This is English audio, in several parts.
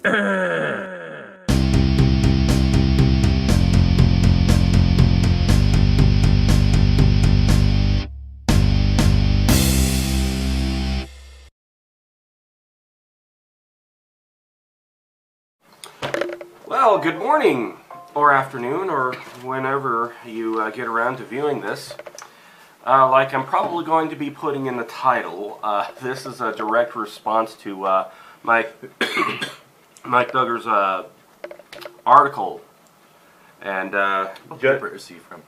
Well, good morning, or afternoon, or whenever you get around to viewing this. Like I'm probably going to be putting in the title, this is a direct response to Mike Duggar's article. And what paper is he from?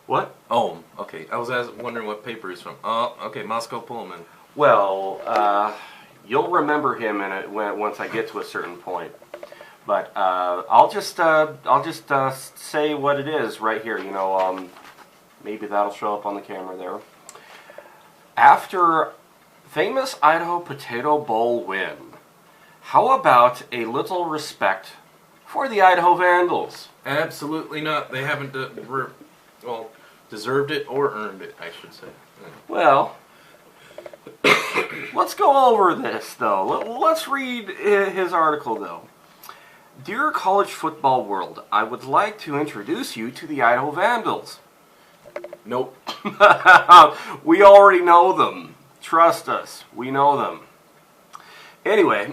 What? Oh, okay. I was wondering what paper he's from. Oh, okay, Moscow Pullman. Well, you'll remember him once I get to a certain point. But I'll just say what it is right here. You know, maybe that'll show up on the camera there. After famous Idaho Potato Bowl win, how about a little respect for the Idaho Vandals? Absolutely not. They haven't deserved it or earned it, I should say. Well, let's go over this though. Let's read his article though. Dear college football world, I would like to introduce you to the Idaho Vandals. Nope. We already know them. Trust us, we know them. Anyway,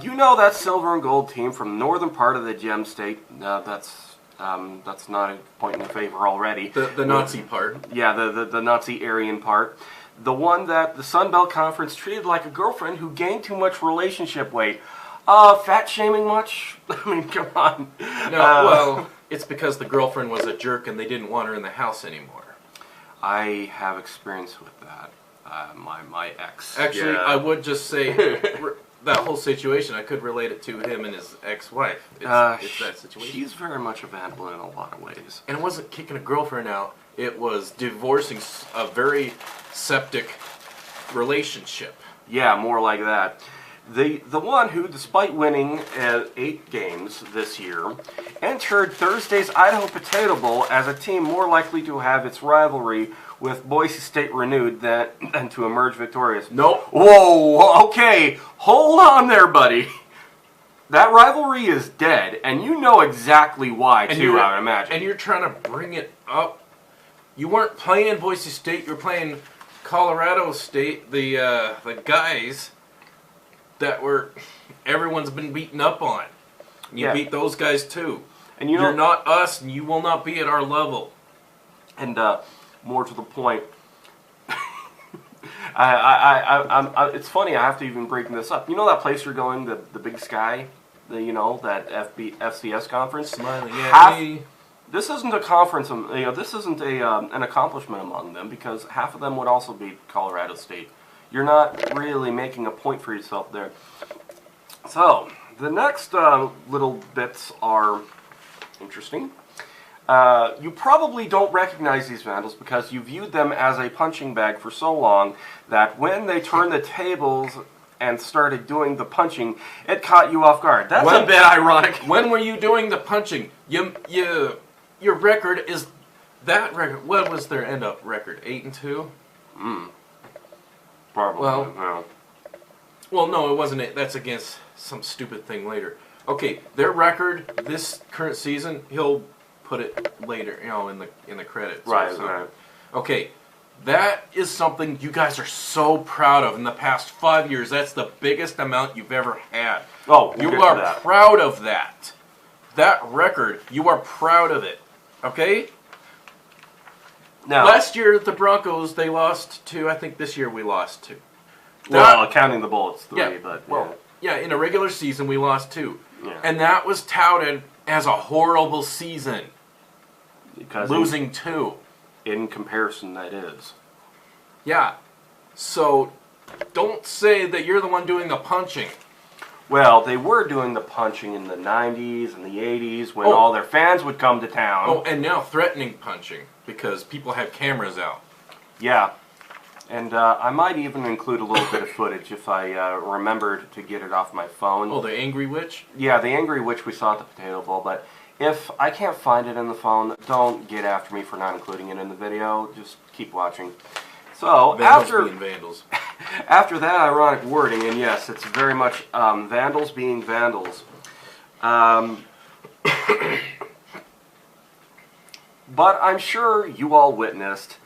you know that silver and gold team from the northern part of the Gem State. That's not a point in favor already. The Nazi part. Yeah, the Nazi Aryan part. The one that the Sun Belt Conference treated like a girlfriend who gained too much relationship weight. Fat shaming much? I mean, come on. No, well, it's because the girlfriend was a jerk and they didn't want her in the house anymore. I have experience with that. My ex. Actually, yeah. I would just say that whole situation, I could relate it to him and his ex-wife. It's that situation. She's very much a vandal in a lot of ways. And it wasn't kicking a girlfriend out. It was divorcing a very septic relationship. Yeah, more like that. The one who, despite winning 8 games this year, entered Thursday's Idaho Potato Bowl as a team more likely to have its rivalry with Boise State renewed than to emerge victorious. Nope. Whoa, okay, hold on there, buddy. That rivalry is dead, and you know exactly why, too, I would imagine. And you're trying to bring it up. You weren't playing Boise State, you were playing Colorado State, the guys that everyone's been beaten up on. You beat those guys too. And you're not us, and you will not be at our level. And more to the point, it's funny. I have to even break this up. You know that place you're going, the Big Sky, that FCS conference. Smiling at me. This isn't a conference. This isn't an accomplishment among them because half of them would also beat Colorado State. You're not really making a point for yourself there. So, the next little bits are interesting. You probably don't recognize these Vandals because you viewed them as a punching bag for so long that when they turned the tables and started doing the punching, it caught you off guard. That's a bit ironic. When were you doing the punching? Your record is that record. What was their end-up record? 8-2? Probably. Well, no, it wasn't it. That's against some stupid thing later. Okay, their record this current season, he'll put it later, in the credits. Right. Okay, that is something you guys are so proud of. In the past 5 years, that's the biggest amount you've ever had. Oh, you are proud of that. That record, you are proud of it. Okay? Now, last year, the Broncos, they lost 2. I think this year we lost 2. Well, counting the Bullets, 3, but... Yeah, in a regular season, we lost 2. Yeah. And that was touted as a horrible season. Because losing 2. In comparison, that is. Yeah. So, don't say that you're the one doing the punching. Well, they were doing the punching in the 90s and the 80s when all their fans would come to town. Oh, and now threatening punching because people have cameras out. Yeah. And I might even include a little bit of footage if I remembered to get it off my phone. Oh, the Angry Witch? Yeah, the Angry Witch we saw at the Potato Bowl, but if I can't find it in the phone, don't get after me for not including it in the video. Just keep watching. So, Vandals being vandals. After that ironic wording, and yes, it's very much Vandals being Vandals, But I'm sure you all witnessed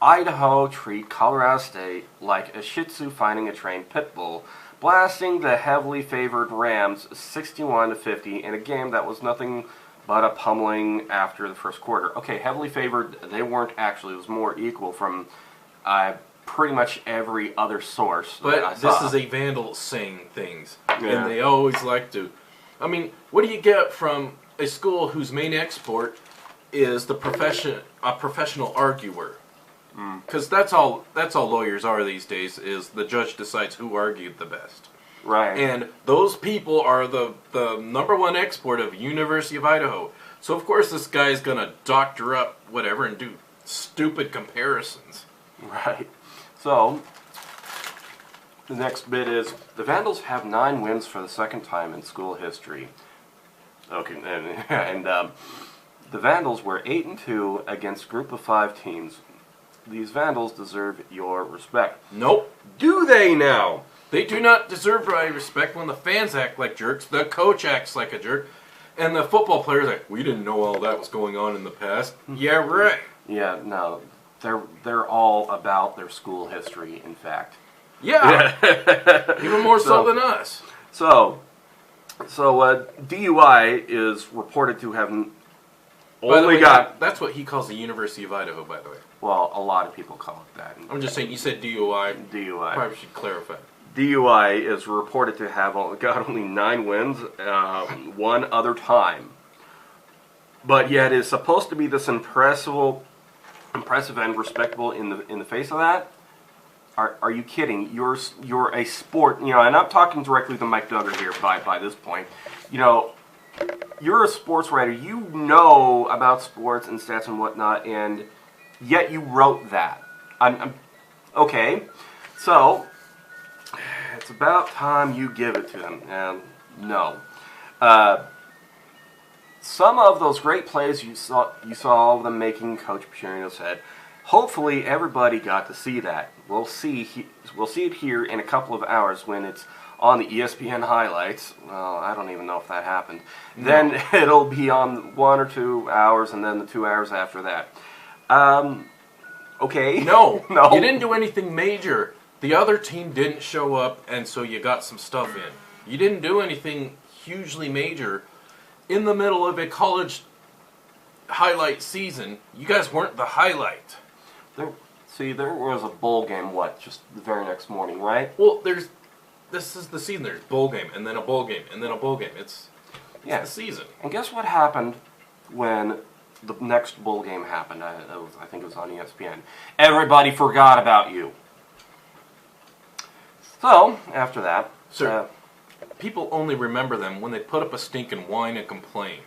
Idaho treat Colorado State like a Shih Tzu finding a trained pit bull, blasting the heavily favored Rams 61-50 in a game that was nothing but a pummeling after the first quarter. Okay, heavily favored, they weren't actually. It was more equal from pretty much every other source that I But saw. this is a Vandal saying things, Yeah. and they always like to. I mean, what do you get from a school whose main export is a professional arguer? Because that's all lawyers are these days. Is the judge decides who argued the best, Right. and those people are the number one export of University of Idaho. So of course this guy's gonna doctor up whatever and do stupid comparisons. Right. So, the next bit is, the Vandals have 9 wins for the second time in school history. Okay, and the Vandals were 8-2 against group of 5 teams. These Vandals deserve your respect. Nope. Do they now? They do not deserve my respect when the fans act like jerks, the coach acts like a jerk, and the football players like, we didn't know all that was going on in the past. Yeah, right. Yeah, no. They're all about their school history, in fact. Yeah. Even more so than us. So DUI is reported to have By the only way, got... that's what he calls the University of Idaho, by the way. Well, a lot of people call it that. I'm just saying, you said DUI. DUI. Probably should clarify. DUI is reported to have got only 9 wins, one other time. But yet is supposed to be this impressive and respectable in the face of that. Are you kidding? You're a sport, and I'm talking directly to Mike Duggar here by this point. You're a sports writer. You know about sports and stats and whatnot, and yet you wrote that. I'm okay. So it's about time you give it to them. And no. Some of those great plays you saw all of them making, Coach Picciarino said. Hopefully everybody got to see that. We'll see it here in a couple of hours when it's on the ESPN highlights. Well, I don't even know if that happened. No. Then it'll be on 1 or 2 hours, and then the 2 hours after that. Okay. No. No. You didn't do anything major. The other team didn't show up, and so you got some stuff in. You didn't do anything hugely major. In the middle of a college highlight season, you guys weren't the highlight. There was a bowl game, just the very next morning, right? Well, this is the season. There's bowl game, and then a bowl game, and then a bowl game. It's the season. And guess what happened when the next bowl game happened? I think it was on ESPN. Everybody forgot about you. So, after that... Sir, people only remember them when they put up a stink and whine and complain.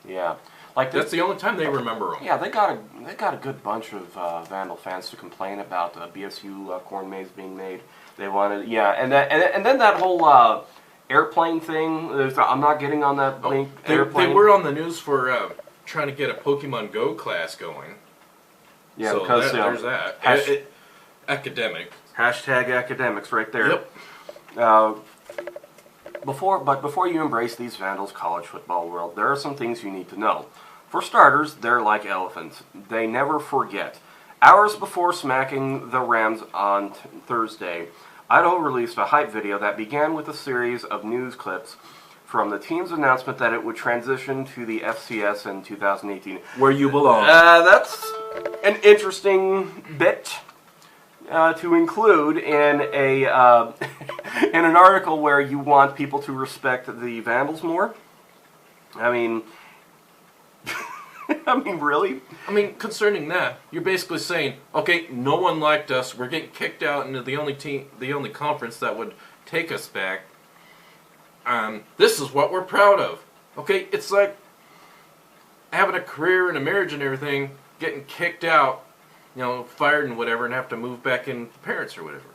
Yeah. That's the only time they remember them. Yeah, they got a good bunch of Vandal fans to complain about BSU corn maze being made. They wanted, and then that whole airplane thing. I'm not getting on that airplane. They were on the news for trying to get a Pokemon Go class going. Yeah, so because there's that. Academic. Hashtag academics right there. Yep. Before you embrace these Vandals college football world, there are some things you need to know. For starters, they're like elephants. They never forget. Hours before smacking the Rams on Thursday, Idaho released a hype video that began with a series of news clips from the team's announcement that it would transition to the FCS in 2018. Where you belong. That's an interesting bit to include in in an article where you want people to respect the Vandals more. I mean, really? I mean, concerning that, you're basically saying, okay, no one liked us. We're getting kicked out into the only conference that would take us back. This is what we're proud of. Okay, it's like having a career and a marriage and everything, getting kicked out, fired and whatever, and have to move back in with parents or whatever.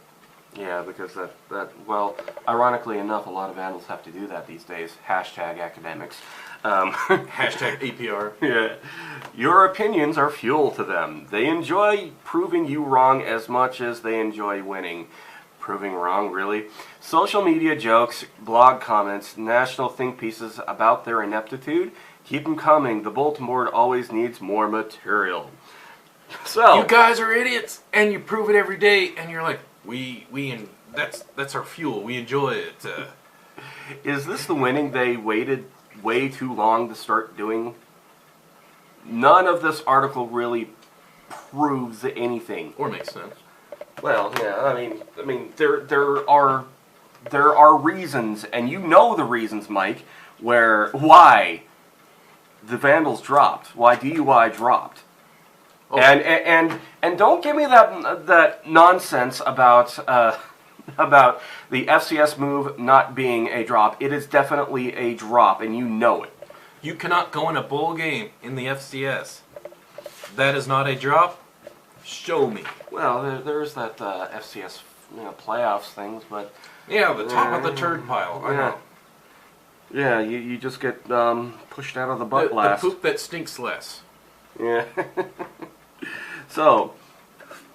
Yeah, because well, ironically enough, a lot of Vandals have to do that these days. Hashtag academics. Hashtag APR. Yeah. Your opinions are fuel to them. They enjoy proving you wrong as much as they enjoy winning. proving wrong, really. Social media jokes, blog comments, national think pieces about their ineptitude. Keep them coming. The bulletin board always needs more material. So you guys are idiots, and you prove it every day, and you're like, that's our fuel. We enjoy it. Is this the winning they waited way too long to start doing? None of this article really proves anything. Or makes sense. Well, yeah, I mean, there are reasons, and you know the reasons, Mike, why the Vandals dropped, why DUI dropped. Oh. And don't give me that nonsense about the FCS move not being a drop. It is definitely a drop, and you know it. You cannot go in a bowl game in the FCS. That is not a drop. Show me. Well, there's that FCS playoffs things, but yeah, the top of the turd pile. I know. Yeah, you just get pushed out of the butt blast. The poop that stinks less. Yeah. So,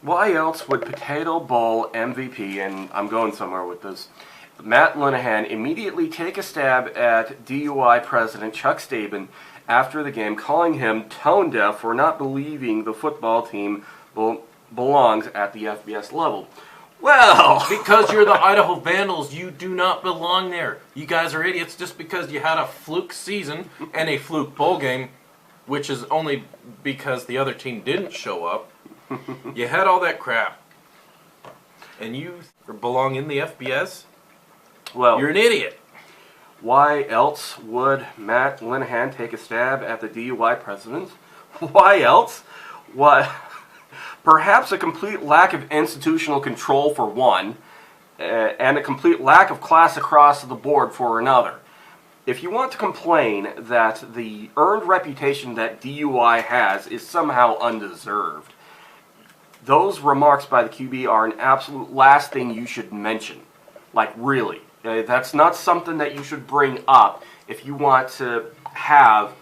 why else would Potato Bowl MVP, and I'm going somewhere with this, Matt Linehan immediately take a stab at DUI president Chuck Staben after the game, calling him tone deaf for not believing the football team belongs at the FBS level? Well, because you're the Idaho Vandals, you do not belong there. You guys are idiots just because you had a fluke season and a fluke bowl game, which is only because the other team didn't show up. You had all that crap. And you belong in the FBS? Well, you're an idiot. Why else would Matt Linehan take a stab at the DUI president? Why else? Why? Perhaps a complete lack of institutional control for one, and a complete lack of class across the board for another. If you want to complain that the earned reputation that DUI has is somehow undeserved, those remarks by the QB are an absolute last thing you should mention. Like, really. That's not something that you should bring up if you want to have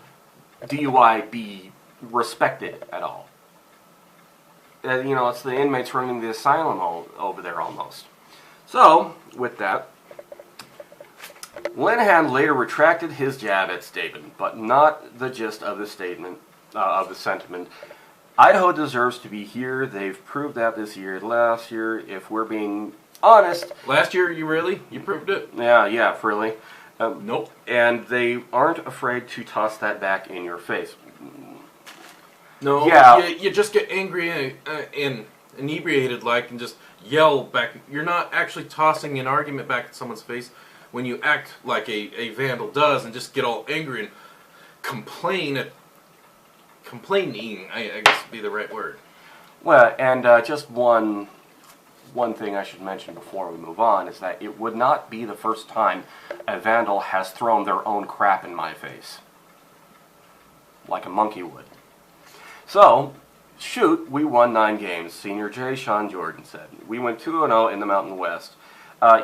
DUI be respected at all. It's the inmates running the asylum over there almost. So, with that, Linehan later retracted his jab at Staben, but not the gist of the statement, of the sentiment. Idaho deserves to be here. They've proved that this year. Last year, if we're being honest. Last year, you proved it? Yeah, really. Nope. And they aren't afraid to toss that back in your face. No, yeah. You just get angry and inebriated and just yell back. You're not actually tossing an argument back at someone's face when you act like a vandal does and just get all angry and complaining, I guess would be the right word. Well, and just one thing I should mention before we move on is that it would not be the first time a vandal has thrown their own crap in my face. Like a monkey would. So, shoot, we won 9 games. Senior J. Sean Jordan said. We went 2-0 in the Mountain West.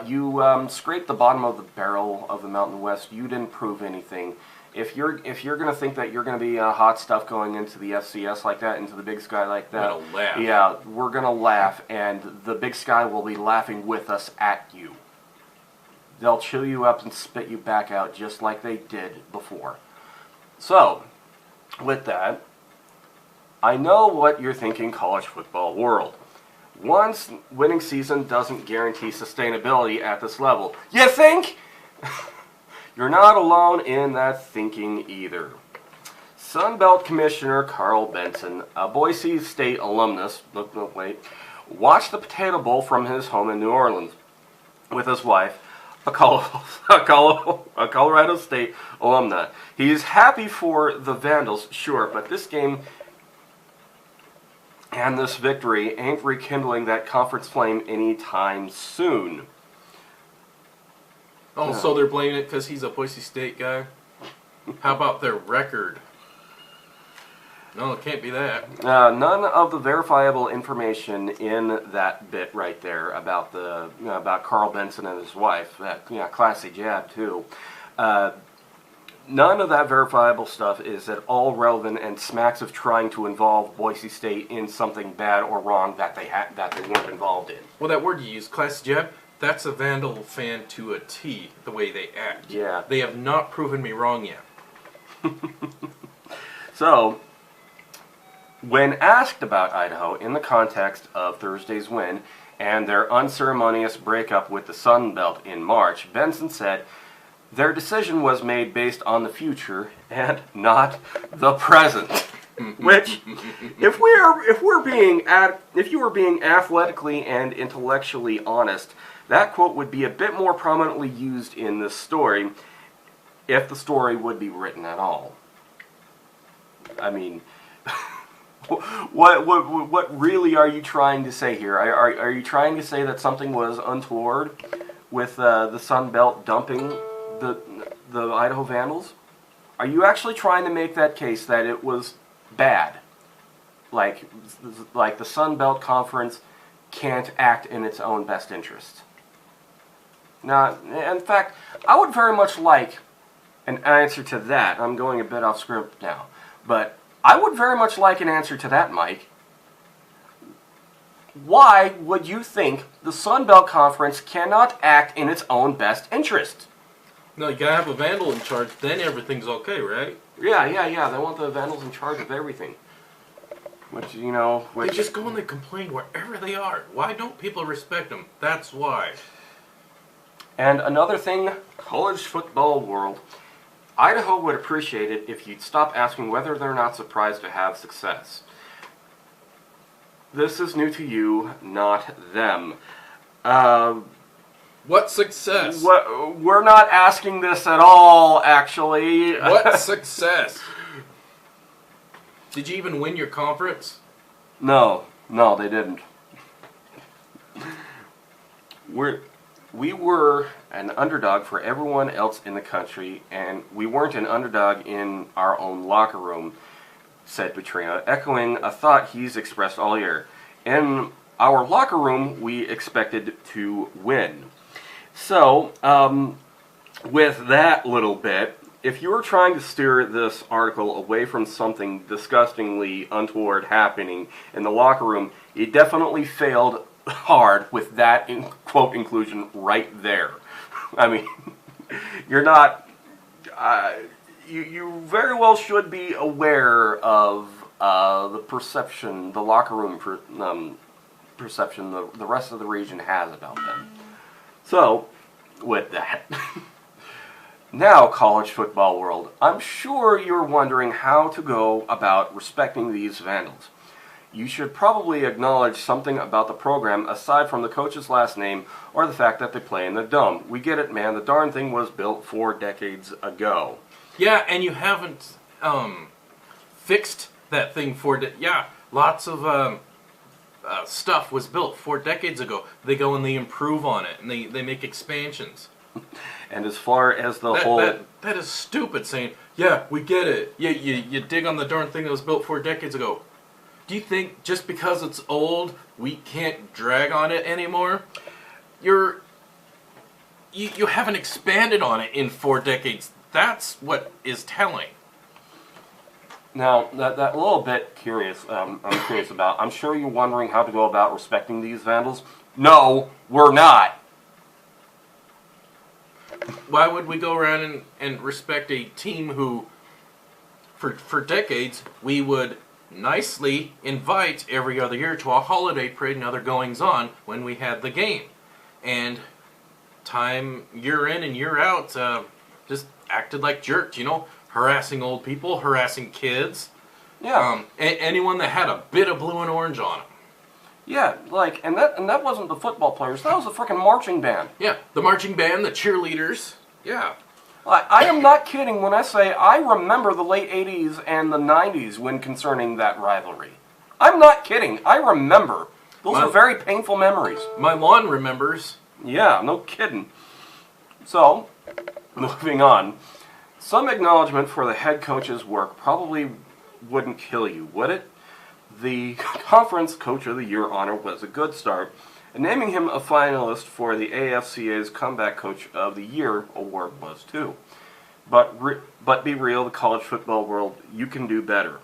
You scraped the bottom of the barrel of the Mountain West. You didn't prove anything. If you're going to think that you're going to be hot stuff going into the FCS like that, into the Big Sky like that, we're gonna laugh. Yeah, we're going to laugh, and the Big Sky will be laughing with us at you. They'll chew you up and spit you back out just like they did before. So, with that, I know what you're thinking, college football world. One winning season doesn't guarantee sustainability at this level. You think? You're not alone in that thinking either. Sunbelt Commissioner Carl Benson, a Boise State alumnus, watched the Potato Bowl from his home in New Orleans with his wife, a Colorado State alumna. He's happy for the Vandals, sure, but this game and this victory ain't rekindling that conference flame anytime soon. Oh, so they're blaming it because he's a Boise State guy? How about their record? No, it can't be that. None of the verifiable information in that bit right there about about Carl Benson and his wife. That classy jab too. none of that verifiable stuff is at all relevant and smacks of trying to involve Boise State in something bad or wrong that they weren't involved in. Well, that word you used, Class Jeb, that's a Vandal fan to a T, the way they act. Yeah. They have not proven me wrong yet. So, when asked about Idaho in the context of Thursday's win and their unceremonious breakup with the Sun Belt in March, Benson said their decision was made based on the future and not the present. Which, if you were being athletically and intellectually honest, that quote would be a bit more prominently used in this story, if the story would be written at all. I mean, what really are you trying to say here? Are you trying to say that something was untoward with the Sun Belt dumping the Idaho Vandals? Are you actually trying to make that case that it was bad? Like the Sun Belt Conference can't act in its own best interest? Now, in fact, I would very much like an answer to that. I'm going a bit off script now. But I would very much like an answer to that, Mike. Why would you think the Sun Belt Conference cannot act in its own best interest? No, you gotta have a Vandal in charge, then everything's okay, right? Yeah. They want the Vandals in charge of everything. Which, They just go and they complain wherever they are. Why don't people respect them? That's why. And another thing, college football world. Idaho would appreciate it if you'd stop asking whether they're not surprised to have success. This is new to you, not them. What success? We're not asking this at all, actually. What success? Did you even win your conference? No, they didn't. We were an underdog for everyone else in the country, and we weren't an underdog in our own locker room, said Petrino, echoing a thought he's expressed all year. In our locker room, we expected to win. So, with that little bit, if you were trying to steer this article away from something disgustingly untoward happening in the locker room, you definitely failed hard with that quote inclusion right there. I mean, you're not. You very well should be aware of the perception, the locker room perception the rest of the region has about them. So, with that, now college football world, I'm sure you're wondering how to go about respecting these Vandals. You should probably acknowledge something about the program aside from the coach's last name or the fact that they play in the Dome. We get it, man. The darn thing was built 4 decades ago. Yeah, and you haven't fixed that thing yeah, lots of stuff was built 4 decades ago. They go and they improve on it, and they make expansions. And as far as that is stupid saying, yeah, we get it. Yeah, you dig on the darn thing that was built 4 decades ago. Do you think just because it's old, we can't drag on it anymore? You haven't expanded on it in 4 decades. That's what is telling. Now, that little bit curious, I'm curious about. I'm sure you're wondering how to go about respecting these Vandals. No, we're not. Why would we go around and respect a team who, for decades, we would nicely invite every other year to a holiday parade and other goings-on when we had the game. And time, year in and year out, just acted like jerks, harassing old people, harassing kids. Yeah. Anyone that had a bit of blue and orange on them. Yeah, and that wasn't the football players, that was the freaking marching band. Yeah, the marching band, the cheerleaders. Yeah. I am not kidding when I say I remember the late 80s and the 90s when concerning that rivalry. I'm not kidding. I remember. Those are very painful memories. My lawn remembers. Yeah, no kidding. So, moving on. Some acknowledgement for the head coach's work probably wouldn't kill you, would it? The Conference Coach of the Year honor was a good start, and naming him a finalist for the AFCA's Comeback Coach of the Year award was too. but be real, the college football world, you can do better.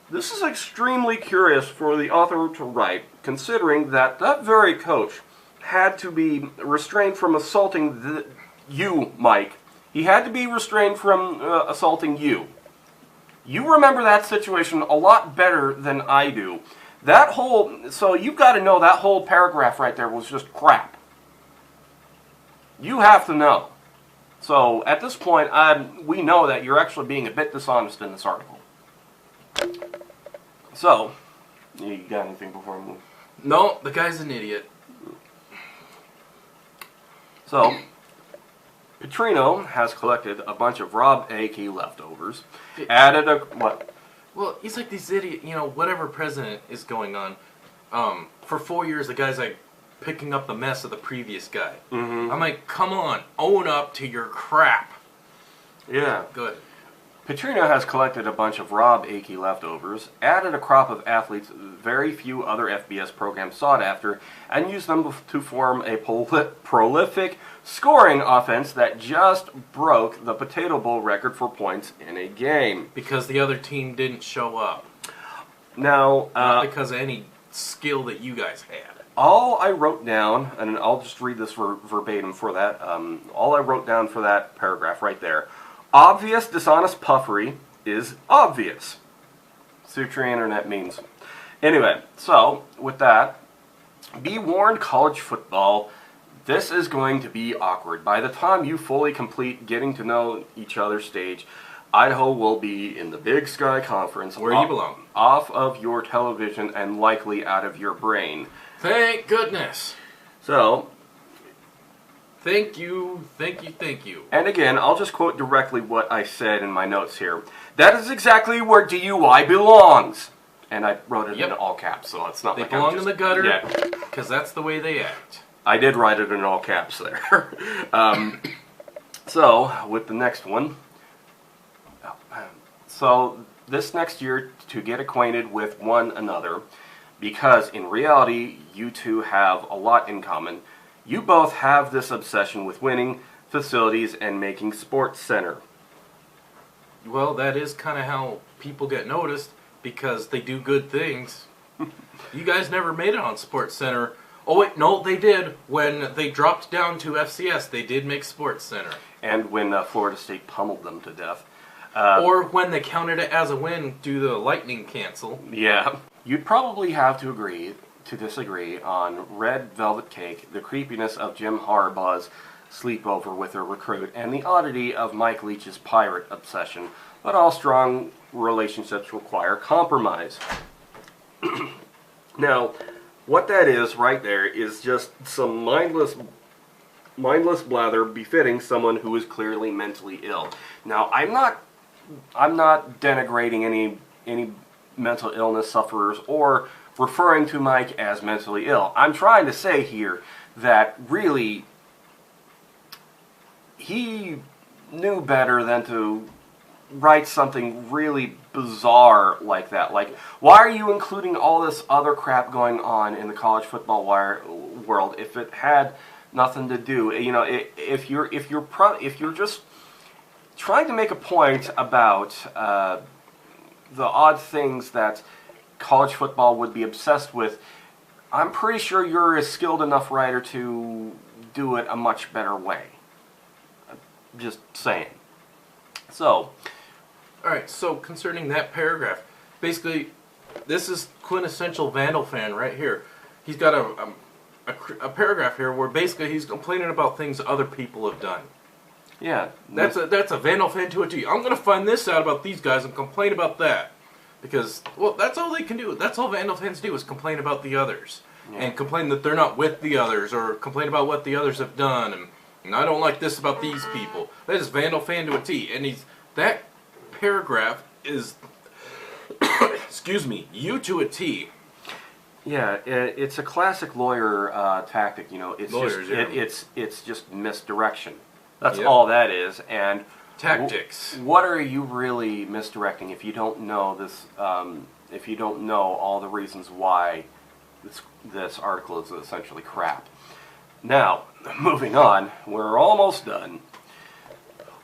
This is extremely curious for the author to write, considering that that very coach had to be restrained from assaulting you, Mike. He had to be restrained from assaulting you. You remember that situation a lot better than I do. So you've got to know that whole paragraph right there was just crap. You have to know. So at this point, we know that you're actually being a bit dishonest in this article. So, you got anything before we move? No, the guy's an idiot. So, Petrino has collected a bunch of Rob A.K. leftovers, added a... What? Well, he's like this idiot, whatever president is going on. For 4 years, the guy's like picking up the mess of the previous guy. Mm-hmm. I'm like, come on, own up to your crap. Yeah. Go ahead. Petrino has collected a bunch of Rob A.K. leftovers, added a crop of athletes very few other FBS programs sought after, and used them to form a prolific scoring offense that just broke the Potato Bowl record for points in a game. Because the other team didn't show up. Now, not because of any skill that you guys had. All I wrote down, and I'll just read this verbatim for that, all I wrote down for that paragraph right there. Obvious dishonest puffery is obvious. See what your internet means. Anyway, so with that, be warned, college football, this is going to be awkward. By the time you fully complete getting to know each other stage, Idaho will be in the Big Sky Conference. Where you belong. Off of your television and likely out of your brain. Thank goodness. So... Thank you, thank you, thank you. And again, I'll just quote directly what I said in my notes here. That is exactly where DUI belongs. And I wrote it in all caps, so it's not they like belong in the gutter, yeah, because that's the way they act. I did write it in all caps there. So, with the next one. So, this next year, to get acquainted with one another, because in reality, you two have a lot in common. You both have this obsession with winning, facilities, and making Sports Center. Well, that is kind of how people get noticed, because they do good things. You guys never made it on Sports Center. Oh wait, no, they did. When they dropped down to FCS, they did make Sports Center. And when Florida State pummeled them to death. Or when they counted it as a win due to the lightning cancel. Yeah. You'd probably have to disagree on Red Velvet Cake, the creepiness of Jim Harbaugh's sleepover with a recruit, and the oddity of Mike Leach's pirate obsession, but all strong relationships require compromise. Now, what that is right there is just some mindless blather befitting someone who is clearly mentally ill. Now, I'm not denigrating any mental illness sufferers or referring to Mike as mentally ill. I'm trying to say here that really he knew better than to write something really bizarre like that. Like, why are you including all this other crap going on in the college football world if it had nothing to do? You know, if you're just trying to make a point about the odd things that college football would be obsessed with, I'm pretty sure you're a skilled enough writer to do it a much better way. Just saying. So, alright, so concerning that paragraph, basically, this is quintessential Vandal fan right here. He's got a paragraph here where basically he's complaining about things other people have done. Yeah. That's a Vandal fan to a T. I'm going to find this out about these guys and complain about that. Because, well, that's all they can do. That's all Vandal fans do is complain about the others. Yeah. And complain that they're not with the others, or complain about what the others have done. And I don't like this about these people. That is Vandal fan to a T. And that paragraph is, excuse me, you to a T. Yeah, it's a classic lawyer tactic. You know, it's lawyers, it's just misdirection. That's all that is. And tactics. What are you really misdirecting if you don't know this? If you don't know all the reasons why this article is essentially crap. Now, moving on, we're almost done.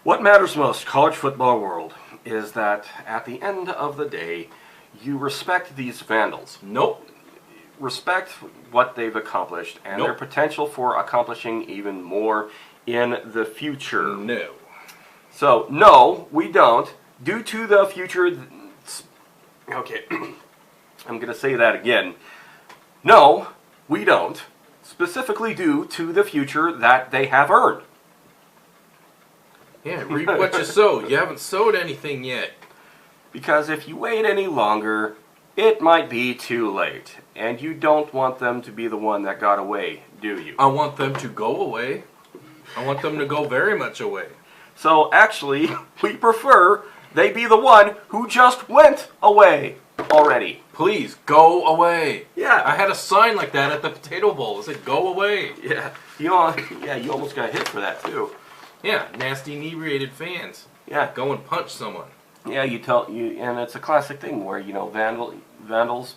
What matters most, college football world, is that at the end of the day, you respect these Vandals. Nope. Respect what they've accomplished and their potential for accomplishing even more in the future. No. So, no, we don't. Due to the future... Okay, I'm going to say that again. No, we don't. Specifically due to the future that they have earned. Yeah, reap what you sow. You haven't sowed anything yet. Because if you wait any longer, it might be too late. And you don't want them to be the one that got away, do you? I want them to go away. I want them to go very much away. So actually, we prefer they be the one who just went away already. Please, go away. Yeah. I had a sign like that at the Potato Bowl. It said, go away. Yeah. You almost got hit for that, too. Yeah, nasty inebriated fans. Yeah. Go and punch someone. Yeah, and it's a classic thing where, Vandals,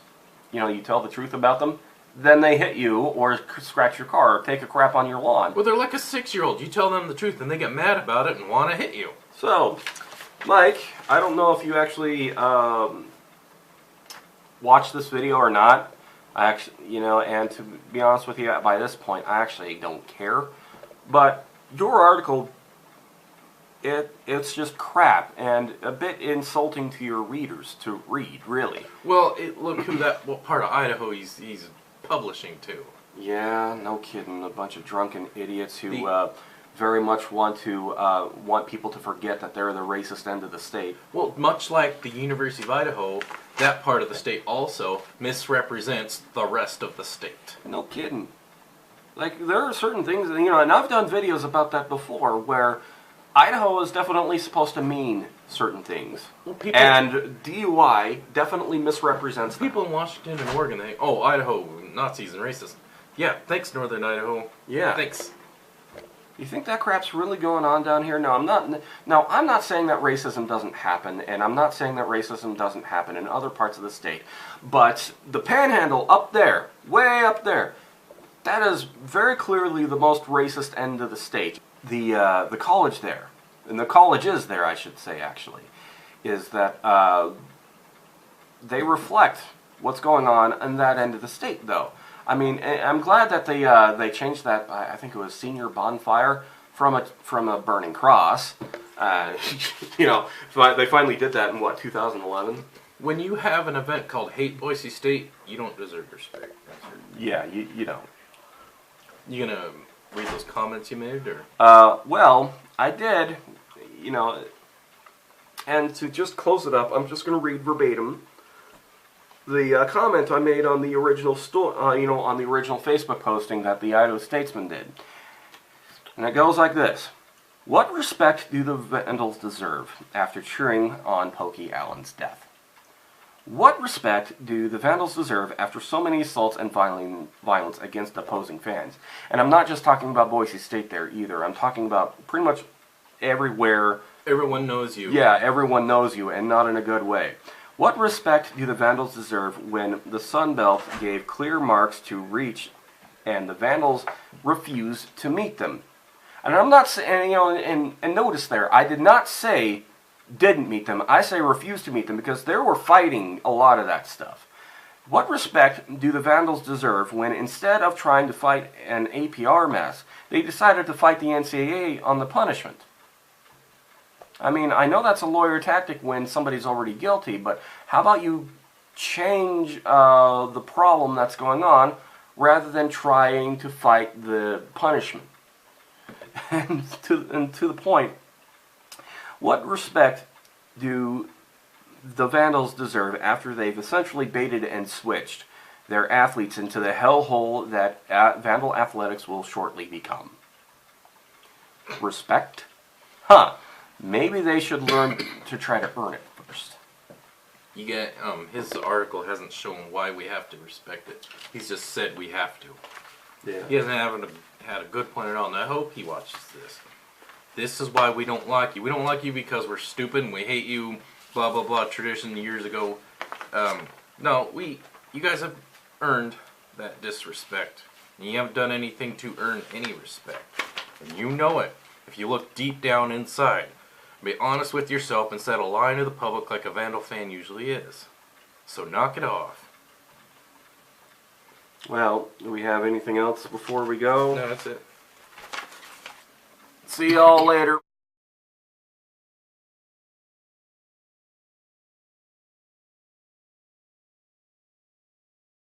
you tell the truth about them, then they hit you or scratch your car or take a crap on your lawn. Well, they're like a 6-year-old. You tell them the truth and they get mad about it and want to hit you. So, Mike, I don't know if you actually watched this video or not. I actually, and to be honest with you, by this point, I actually don't care. But your article, it's just crap and a bit insulting to your readers to read, really. Well, look what part of Idaho he's publishing to. Yeah, no kidding. A bunch of drunken idiots who very much want people to forget that they're the racist end of the state. Well, much like the University of Idaho, that part of the state also misrepresents the rest of the state. No kidding. Like, there are certain things, and I've done videos about that before, where Idaho is definitely supposed to mean certain things. Well, and DUI definitely misrepresents them. People in Washington and Oregon, Idaho, Nazis and racist. Yeah, thanks, Northern Idaho. Yeah. Thanks. You think that crap's really going on down here? No, I'm not. Now, I'm not saying that racism doesn't happen, and I'm not saying that racism doesn't happen in other parts of the state. But the Panhandle up there, way up there, that is very clearly the most racist end of the state. The college there, and the colleges there, I should say, actually, is that they reflect what's going on in that end of the state, though. I mean, I'm glad that they changed that. I think it was senior bonfire from a burning cross. They finally did that in 2011. When you have an event called Hate Boise State, you don't deserve respect. Yeah, you don't. You gonna read those comments you made, or? Well, I did. And to just close it up, I'm just gonna read verbatim the comment I made on the original on the original Facebook posting that the Idaho Statesman did. And it goes like this. What respect do the Vandals deserve after cheering on Pokey Allen's death? What respect do the Vandals deserve after so many assaults and violence against opposing fans? And I'm not just talking about Boise State there either. I'm talking about pretty much everywhere. Everyone knows you. Yeah, everyone knows you, and not in a good way. What respect do the Vandals deserve when the Sun Belt gave clear marks to reach and the Vandals refused to meet them? And I'm not saying, and notice there, I did not say didn't meet them. I say refused to meet them because they were fighting a lot of that stuff. What respect do the Vandals deserve when instead of trying to fight an APR mess, they decided to fight the NCAA on the punishment? I mean, I know that's a lawyer tactic when somebody's already guilty, but how about you change the problem that's going on rather than trying to fight the punishment? And to the point, what respect do the Vandals deserve after they've essentially baited and switched their athletes into the hellhole that Vandal athletics will shortly become? Respect? Huh. Maybe they should learn to try to earn it first. You get his article hasn't shown why we have to respect it. He's just said we have to. Yeah. He hasn't had a good point at all, and I hope he watches this. This is why we don't like you. We don't like you because we're stupid and we hate you. Blah blah blah. Tradition years ago. No, you guys have earned that disrespect, and you haven't done anything to earn any respect, and you know it. if you look deep down inside. Be honest with yourself instead of lying to the public like a Vandal fan usually is. So knock it off. Well, do we have anything else before we go? No, that's it. See y'all later.